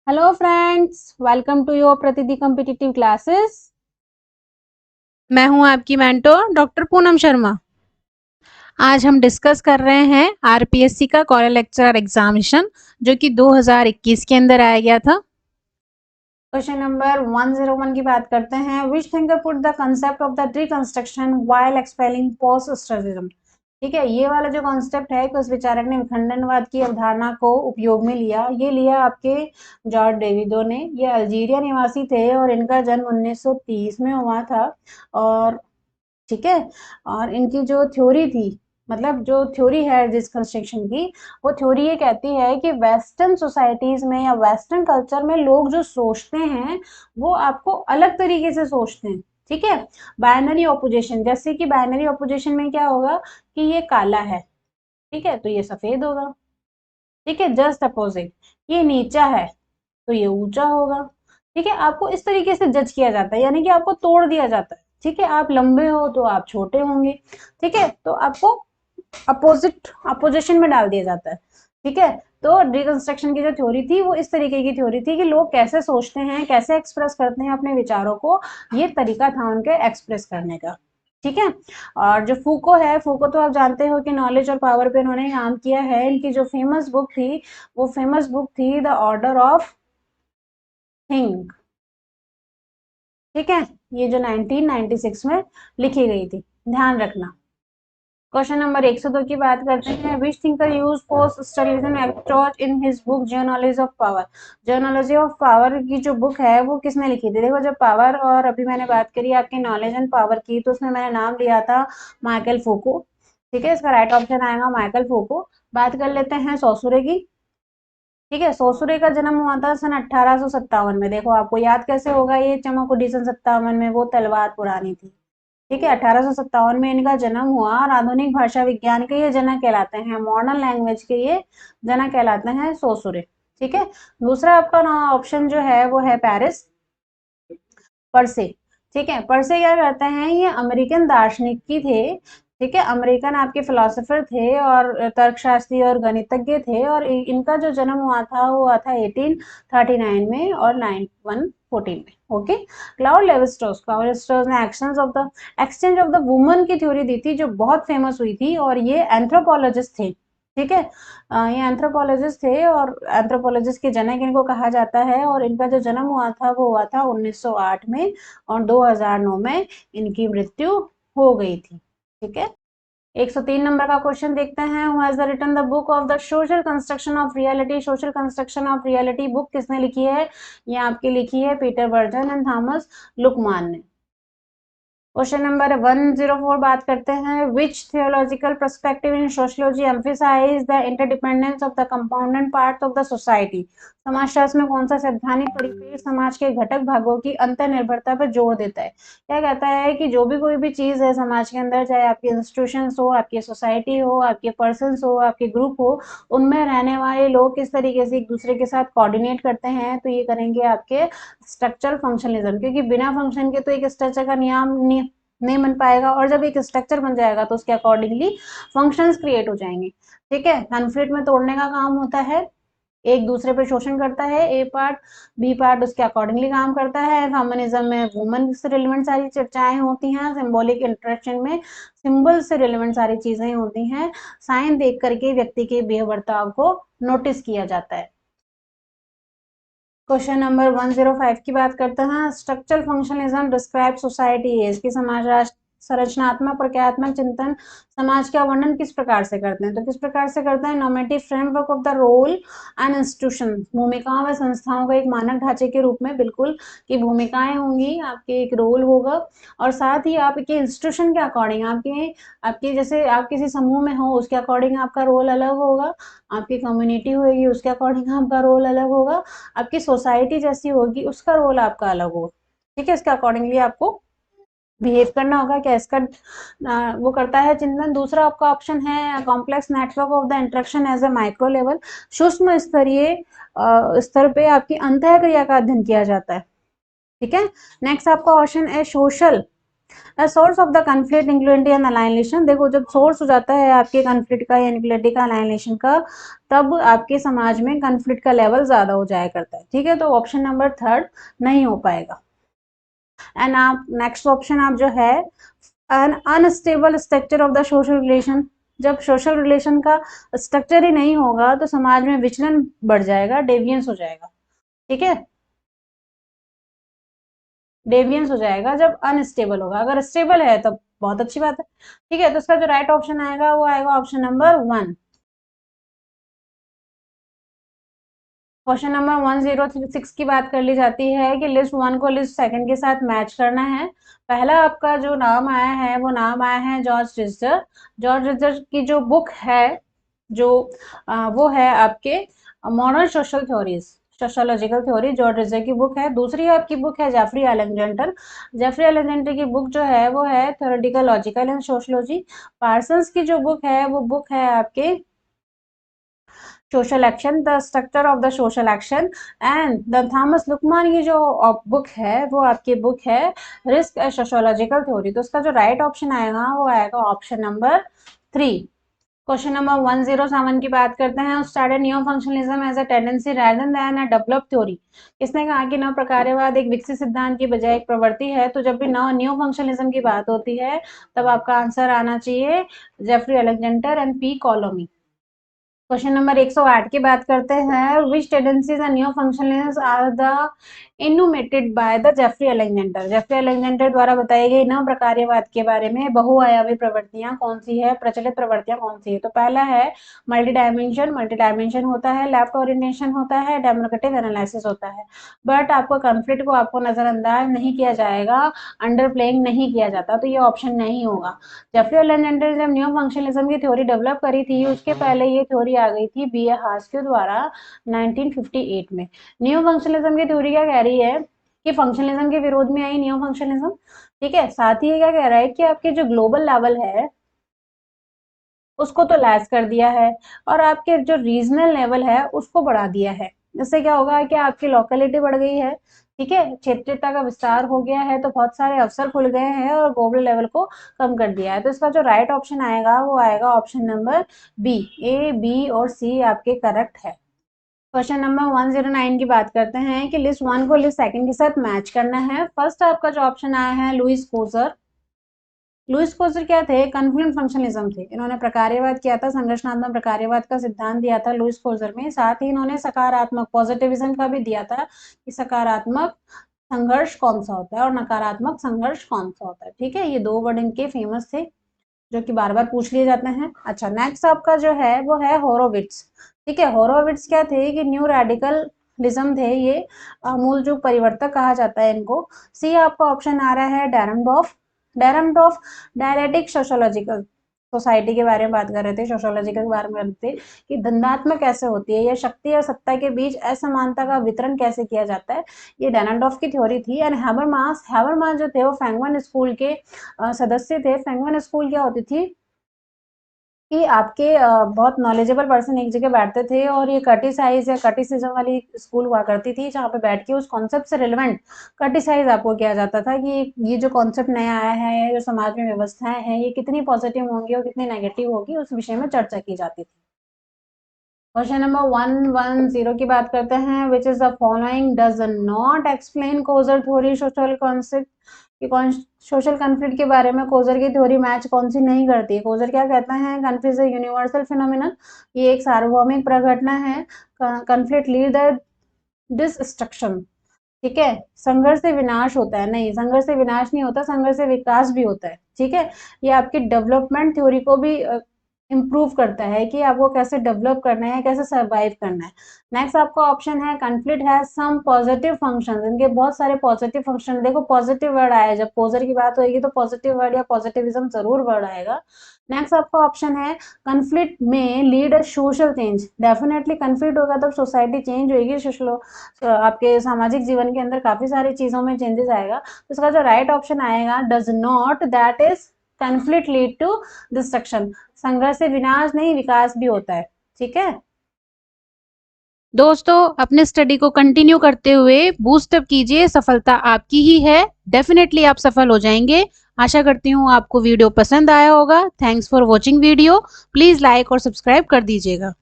Hello friends, welcome to your प्रतिदि competitive classes. मैं हूं आपकी मेंटोर डॉक्टर पूनम शर्मा। आज हम डिस्कस कर रहे हैं आरपीएससी का कॉलेज लेक्चरर एग्जामिनेशन जो कि 2021 के अंदर आया गया था। क्वेश्चन नंबर 101 की बात करते हैं। Which thinker put the concept of the reconstruction while expelling post structuralism. ठीक है, ये वाला जो कॉन्सेप्ट है कि उस विचारक ने विखंडनवाद की अवधारणा को उपयोग में लिया। ये लिया आपके जॉर्ज डेविडो ने। ये अल्जीरिया निवासी थे और इनका जन्म 1930 में हुआ था। और ठीक है, और इनकी जो थ्योरी थी, मतलब जो थ्योरी है जिस कंस्ट्रक्शन की, वो थ्योरी ये कहती है कि वेस्टर्न सोसाइटीज में या वेस्टर्न कल्चर में लोग जो सोचते हैं वो आपको अलग तरीके से सोचते हैं। ठीक है, बाइनरी ऑपोजिशन, जैसे कि बाइनरी ऑपोजिशन में क्या होगा कि ये काला है, ठीक है, तो ये सफेद होगा। ठीक है, जस्ट अपोजिट, ये नीचा है तो ये ऊंचा होगा। ठीक है, आपको इस तरीके से जज किया जाता है, यानी कि आपको तोड़ दिया जाता है। ठीक है, आप लंबे हो तो आप छोटे होंगे। ठीक है, तो आपको अपोजिशन में डाल दिया जाता है। ठीक है, तो रिकंस्ट्रक्शन की जो थ्योरी थी वो इस तरीके की थ्योरी थी कि लोग कैसे सोचते हैं, कैसे एक्सप्रेस करते हैं अपने विचारों को, ये तरीका था उनके एक्सप्रेस करने का। ठीक है, और जो फूको है, फूको तो आप जानते हो कि नॉलेज और पावर पे इन्होंने काम किया है। इनकी जो फेमस बुक थी वो फेमस बुक थी द ऑर्डर ऑफ थिंग। ठीक है, ये जो 1996 में लिखी गई थी, ध्यान रखना। क्वेश्चन नंबर 102 की बात करते हैं। Which thinker use post structuralism approach in his book genealogy of power. Genealogy of power की जो बुक है वो किसने लिखी थी? देखो, जब पावर और अभी मैंने बात करी आपके नॉलेज एंड पावर की, तो उसमें मैंने नाम लिया था माइकल फूको। ठीक है, इसका राइट ऑप्शन आएगा माइकल फूको। बात कर लेते हैं सौसुरे की। ठीक है, सौसुरे का जन्म हुआ था सन 1857 में। देखो, आपको याद कैसे होगा ये? चमक उड़ी सन 57 में, वो तलवार पुरानी थी। ठीक है, 1857 में इनका जन्म हुआ और आधुनिक भाषा विज्ञान के ये जनक कहलाते हैं, मॉडर्न लैंग्वेज के ये जनक कहलाते हैं सौसुरे। ठीक है, दूसरा आपका ऑप्शन जो है वो है पेरिस, पर्से। ठीक है, पर्से क्या करते हैं, ये अमेरिकन दार्शनिक की थे। ठीक है, अमेरिकन आपके फिलोसोफर थे और तर्कशास्त्री और गणितज्ञ थे। और इनका जो जन्म हुआ था वो हुआ था 1839 में और 9114 में। ओके, क्लाउड लेविस्ट्रोस, ने एक्सचेंज ऑफ द वुमन की थ्योरी दी थी जो बहुत फेमस हुई थी, और ये एंथ्रोपोलॉजिस्ट थे। ठीक है, ये एंथ्रोपोलॉजिस्ट थे और एंथ्रोपोलॉजिस्ट के जनक इनको कहा जाता है। और इनका जो जन्म हुआ था वो हुआ था 1908 में और 2009 में इनकी मृत्यु हो गई थी। ठीक है, 103 नंबर का क्वेश्चन देखते हैं। Who has written the book of the social construction of reality. Social construction of reality book किसने लिखी है? ये आपकी लिखी है Peter Berger and Thomas Luckmann ने। क्वेश्चन नंबर 104 बात करते हैं। Which theological perspective in sociology emphasize the interdependence of the component parts of the society. समाजशास्त्र में कौन सा सैद्धांतिक परिपेक्ष समाज के घटक भागों की अंतर निर्भरता पर जोर देता है? क्या कहता है कि जो भी कोई भी चीज है समाज के अंदर, चाहे आपकी इंस्टीट्यूशन हो, आपकी सोसाइटी हो, आपके पर्सन हो, आपके ग्रुप हो, उनमें रहने वाले लोग किस तरीके से एक दूसरे के साथ कोऑर्डिनेट करते हैं, तो ये करेंगे आपके स्ट्रक्चरल फंक्शनलिज्म। क्योंकि बिना फंक्शन के तो एक स्ट्रक्चर का नियम नहीं बन पाएगा, और जब एक स्ट्रक्चर बन जाएगा तो उसके अकॉर्डिंगली फंक्शंस क्रिएट हो जाएंगे। ठीक है, कॉन्फ्लिक्ट में तोड़ने का काम होता है, एक दूसरे पे शोषण करता है ए पार्ट, बी पार्ट उसके अकॉर्डिंगली काम करता है। ह्यूमनिज्म में वुमन से रिलेवेंट सारी चर्चाएं होती हैं। सिंबॉलिक इंटरेक्शन में सिंबल से रिलेवेंट सारी चीजें होती हैं। साइन देख करके व्यक्ति के बर्ताव को नोटिस किया जाता है। क्वेश्चन नंबर 105 की बात करते हैं। स्ट्रक्चरल फंक्शनलिज्म डिस्क्राइब सोसाइटी है। इसकी समाज संरचनात्मक प्रक्रियात्मक चिंतन समाज का वर्णन किस प्रकार से करते हैं? तो किस प्रकार से करते हैं? Normative framework of the role and institution, भूमिकाओं व संस्थाओं का एक मानक ढांचे के रूप में, बिल्कुल, की भूमिकाएं होंगी, आपके एक रोल होगा, और साथ ही आपके इंस्टीट्यूशन के अकॉर्डिंग, आपके आपके जैसे आप किसी समूह में हो उसके अकॉर्डिंग आपका रोल अलग होगा, आपकी कम्युनिटी होगी उसके अकॉर्डिंग आपका रोल अलग होगा, आपकी सोसाइटी जैसी होगी उसका रोल आपका अलग होगा। ठीक है, इसके अकॉर्डिंगली आपको बिहेव करना होगा। क्या इसका वो करता है चिंतन। दूसरा आपका ऑप्शन है complex network of the interaction as a micro level, सूक्ष्म स्तरीय स्तर पे आपकी अंतः क्रिया का अध्ययन किया जाता है। ठीक है, नेक्स्ट आपका ऑप्शन है social source of the conflict inequality and alienation, देखो जब सोर्स हो जाता है आपके कन्फ्लिक्ट का या इनइक्वालिटी का, अलाइनेशन का, तब आपके समाज में कन्फ्लिक्ट का लेवल ज्यादा हो जाया करता है, ठीक है। तो ऑप्शन नंबर थर्ड नहीं हो पाएगा। एंड आप नेक्स्ट ऑप्शन आप जो है, N unstable structure of the social relation, जब सोशल रिलेशन का स्ट्रक्चर ही नहीं होगा तो समाज में विचलन बढ़ जाएगा, डेवियंस हो जाएगा, ठीक है, डेवियंस हो जाएगा जब अनस्टेबल होगा। अगर स्टेबल है तो बहुत अच्छी बात है, ठीक है। तो इसका जो राइट ऑप्शन आएगा वो आएगा ऑप्शन नंबर 1। क्वेश्चन नंबर 1036 की बात कर ली जाती है कि लिस्ट 1 को लिस्ट 2 के साथ मैच करना है। पहला आपका जो नाम आया है वो नाम आया है जॉर्ज रिजर। जॉर्ज रिजर की जो बुक है, जो वो है आपके modern social theories, sociological theory, George Ritzer की बुक है। दूसरी आपकी बुक है जेफरी अलेक्जेंडर। जेफरी अलेक्जेंडर की बुक जो है वो है theoretical logical and sociology. Parsons की जो बुक है वो बुक है आपके social action, the structure of the social action. And the Thomas Luckmann की जो बुक है वो आपकी बुक है रिस्क एंड सोशोलॉजिकल थ्योरी। तो उसका जो राइट ऑप्शन आएगा वो आएगा ऑप्शन नंबर 3। क्वेश्चन नंबर 107 की बात करते हैं। Started new functionalism as a tendency rather than a develop theory. इसने कहा कि नव प्रकारवाद एक विकसित सिद्धांत की बजाय एक प्रवृत्ति है। तो जब भी नव न्यू फंक्शनलिज्म की बात होती है तब आपका आंसर आना चाहिए Jeffrey Alexander and P Colomy. Question number 108 की बात करते हैं। Which tendencies and new functionalism are the enumerated by the Jeffrey Alexander. Jeffrey Alexander द्वारा बताई गई नव प्रकारवाद के बारे में बहुआयामी प्रवृत्तियां कौन सी है, प्रचलित प्रवृत्तियां कौन सी है। तो पहला है मल्टी डायमेंशन। मल्टी डायमेंशन होता है, लेफ्ट ओरिएंटेशन होता है, डेमोक्रेटिक एनालिसिस होता है। बट आपको कॉन्फ्लिक्ट को आपको नजरअंदाज नहीं किया जाएगा, अंडर प्लेइंग नहीं किया जाता, तो ये ऑप्शन नहीं होगा। जेफरी अलेक्जेंडर ने जब न्यू फंक्शनलिज्म की थ्योरी डेवलप करी थी उसके पहले ये थ्योरी आ गई थी बी ए हास्क्यू द्वारा 1958 में। न्यू फंक्शनलिज्म की थ्योरी क्या कह रही है कि फंक्शनलिज्म के विरोध में आई न्यू फंक्शनलिज्म, ठीक है। साथ ही ये क्या कह रहा है कि आपके जो ग्लोबल लेवल है उसको तो लैस कर दिया है और आपके जो रीजनल लेवल है उसको बढ़ा दिया है। इससे क्या होगा कि आपकी लोकेलिटी बढ़ गई है, ठीक है, क्षेत्रीयता का विस्तार हो गया है, तो बहुत सारे अवसर खुल गए हैं और ग्लोबल लेवल को कम कर दिया है। तो इसका जो राइट ऑप्शन आएगा वो आएगा ऑप्शन नंबर बी। ए, बी और सी आपके करेक्ट है। क्वेश्चन नंबर 109 की बात करते हैं कि लिस्ट 1 को लिस्ट 2 के साथ मैच करना है। फर्स्ट आपका जो ऑप्शन आया है लुईस कोजर। लुईस कोजर क्या थे, कन्फ्लुएंट फंक्शनलिज्म थे। इन्होंने प्रकार्यवाद किया था, संरचनात्मक प्रकार्यवाद का सिद्धांत दिया था लुईस कोजर में। साथ ही इन्होंने सकारात्मक पॉजिटिविज्म का भी दिया था कि सकारात्मक संघर्ष कौन सा होता है और नकारात्मक संघर्ष कौन सा होता है, ठीक है। ये 2 वर्ड इनके फेमस थे जो कि बार बार पूछ लिए जाते हैं। अच्छा, नेक्स्ट आपका जो है वो है होरोविट्स, ठीक है। होरोविट्स क्या थे कि न्यू रेडिकलिज्म थे ये, मूल जो परिवर्तक कहा जाता है इनको। सी आपका ऑप्शन आ रहा है डेरमडॉफ। डेरमडॉफ डायलेक्टिक सोशोलॉजिकल सोसाइटी के बारे में बात कर रहे थे, सोशोलॉजिकल के बारे में कर रहे थे कि धंधात्मक कैसे होती है या शक्ति और सत्ता के बीच असमानता का वितरण कैसे किया जाता है, ये डेरमडॉफ की थ्योरी थी। एंड हैबरमास जो थे वो फ्रैंकफर्ट स्कूल के सदस्य थे। फ्रैंकफर्ट स्कूल क्या होती थी कि आपके बहुत नॉलेजेबल पर्सन एक जगह बैठते थे और ये कर्टिसाइज या कर्टिसिज्म वाली स्कूल हुआ करती थी जहाँ पे बैठ के उस कॉन्सेप्ट से रिलेवेंट कर्टिसाइज आपको किया जाता था कि ये जो कॉन्सेप्ट नया आया है, जो समाज में व्यवस्थाएं हैं, ये कितनी पॉजिटिव होंगी और कितनी नेगेटिव होगी, उस विषय में चर्चा की जाती थी। क्वेश्चन नंबर 110 की बात करते हैं। Which is the following does not explain Coser theory social concept, कि कौन सोशल कॉन्फ्लिक्ट के बारे में कोजर की थ्योरी मैच कौन सी नहीं करती। कोजर क्या कहता है, कॉन्फ्लिक्ट इज यूनिवर्सल फिनोमिनन, ये एक सार्वभौमिक प्रघटना है। कॉन्फ्लिक्ट लीड द डिस्ट्रक्शन, ठीक है। संघर्ष से विनाश होता है, नहीं, संघर्ष से विनाश नहीं होता, संघर्ष से विकास भी होता है, ठीक है। ये आपकी डेवलपमेंट थ्योरी को भी इम्प्रूव करता है कि आपको कैसे डेवलप करना है, कैसे सर्वाइव करना है। नेक्स्ट आपका ऑप्शन है conflict has some positive functions, इनके बहुत सारे पॉजिटिव फंक्शन। देखो पॉजिटिव वर्ड आया, जब पोजर की बात होगी तो पॉजिटिव वर्ड या पॉजिटिविज्म जरूर वर्ड आएगा। नेक्स्ट आपका ऑप्शन है कॉन्फ्लिक्ट में lead a social change. Definitely conflict होगा तब सोसाइटी चेंज होगी, सोशल आपके सामाजिक जीवन के अंदर काफी सारी चीजों में चेंजेस आएगा। तो इसका जो राइट ऑप्शन आएगा does not, that is conflict lead to destruction. संघर्ष से विनाश नहीं, विकास भी होता है, ठीक है। दोस्तों अपने स्टडी को कंटिन्यू करते हुए बूस्ट अप कीजिए, सफलता आपकी ही है, डेफिनेटली आप सफल हो जाएंगे। आशा करती हूँ आपको वीडियो पसंद आया होगा। Thanks for watching video. Please like और सब्सक्राइब कर दीजिएगा।